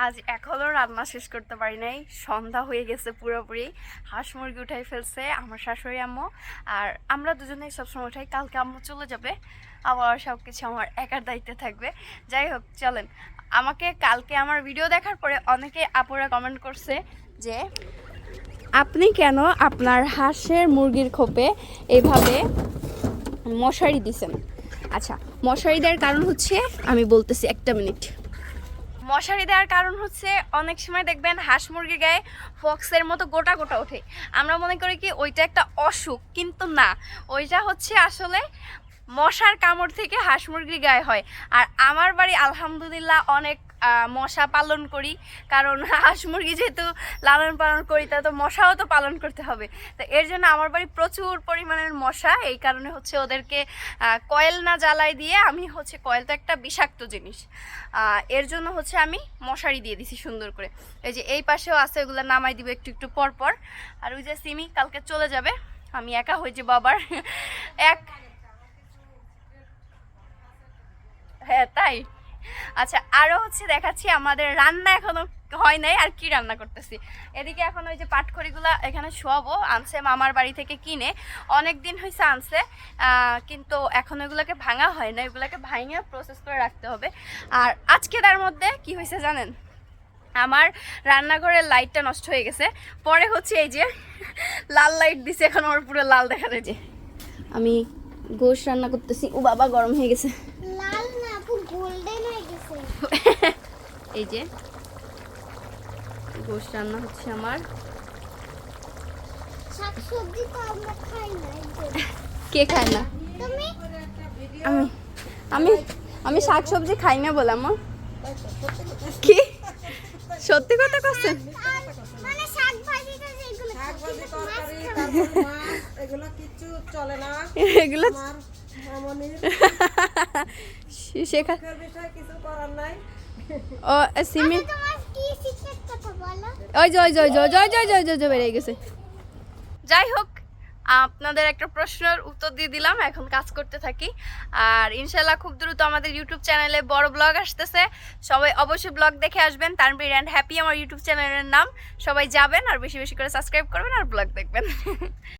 আজ এখনো রান্না শেষ করতে পারি নাই, সন্ধ্যা হয়ে গেছে পুরোপুরি। হাঁস মুরগি উঠাই ফেলছে আমার শাশুড়ি আম্মু, আর আমরা দুজনেই সবসময় উঠাই। কালকে আম্মু চলে যাবে, আবার সব কিছু আমার একার দায়িত্বে থাকবে। যাই হোক, চলেন। আমাকে কালকে আমার ভিডিও দেখার পরে অনেকে আপুরা কমেন্ট করছে যে আপনি কেন আপনার হাঁসের মুরগির খোপে এইভাবে মশারি দিছেন। আচ্ছা, মশারি দেওয়ার কারণ হচ্ছে, আমি বলতেছি, একটা মিনিট। মশারি দেওয়ার কারণ হচ্ছে, অনেক সময় দেখবেন হাঁস মুরগির গায়ে ফক্সের মতো গোটা গোটা ওঠে। আমরা মনে করি কি ওইটা একটা অসুখ, কিন্তু না, ওইটা হচ্ছে আসলে মশার কামড় থেকে হাঁস মুরগির গায়ে হয়। আর আমার বাড়ি আলহামদুলিল্লাহ অনেক মশা পালন করি, কারণ হাঁস মুরগি যেহেতু লালন পালন করি, তা তো মশাও তো পালন করতে হবে। তো এর জন্য আমার বাড়ি প্রচুর পরিমাণের মশা। এই কারণে হচ্ছে ওদেরকে কয়েল না জ্বালাই দিয়ে, আমি হচ্ছে, কয়েল তো একটা বিষাক্ত জিনিস, এর জন্য হচ্ছে আমি মশারি দিয়ে দিছি সুন্দর করে। এই যে এই পাশেও আছে, ওগুলো নামাই দিব একটু একটু পর পর। আর ওই যে সিমি কালকে চলে যাবে, আমি একা হয়েছি বাবার এক। হ্যাঁ তাই। আচ্ছা, আরও হচ্ছে দেখাচ্ছি, আমাদের রান্না এখনো হয় নাই, আর কি রান্না করতেছি। এদিকে এখন ওই যে পাটখড়িগুলা এখানে শোয়াবো, আনছে মামার বাড়ি থেকে কিনে, অনেক দিন হয়েছে আনছে, কিন্তু এখন এগুলোকে ভাঙা হয় না, এগুলোকে ভাঙিয়ে প্রসেস করে রাখতে হবে। আর আজকে তার মধ্যে কি হয়েছে জানেন, আমার রান্নাঘরের লাইটটা নষ্ট হয়ে গেছে। পরে হচ্ছে এই যে লাল লাইট দিছে, এখন আমার পুরো লাল দেখা যায়। যে আমি গোশ রান্না করতেছি, ও বাবা গরম হয়ে গেছে, লাল না আপু, গোল্ডেন হয়ে গেছে। এই যে গোশ রান্না হচ্ছে আমার। শাকসবজি তো আমরা খাই না। কে খায় না? তুমি? আমি আমি আমি শাকসবজি খাই না বললাম। কি সত্যি কথা করছেন? মানে শাকভাজিটা যেগুলো শাকভাজি তরকারি তারপর মাছ এগুলো কিচ্ছু চলে না এগুলো আমার মামনির শেখা। বিষয় কিছু করার নাই। ও সিমি, তোমার কি সিক্রেট কথা বলো? ওই জয় জয় জয় জয় জয় জয় জয় জয় বেড়ে গেছে। যাই হোক, আপনাদের একটা প্রশ্নের উত্তর দিয়ে দিলাম, এখন কাজ করতে থাকি। আর ইনশাল্লাহ খুব দ্রুত আমাদের ইউটিউব চ্যানেলে বড় ব্লগ আসতেছে, সবাই অবশ্যই ব্লগ দেখে আসবেন। তানভীর অ্যান্ড হ্যাপি আমার ইউটিউব চ্যানেলের নাম, সবাই যাবেন আর বেশি বেশি করে সাবস্ক্রাইব করবেন আর ব্লগ দেখবেন।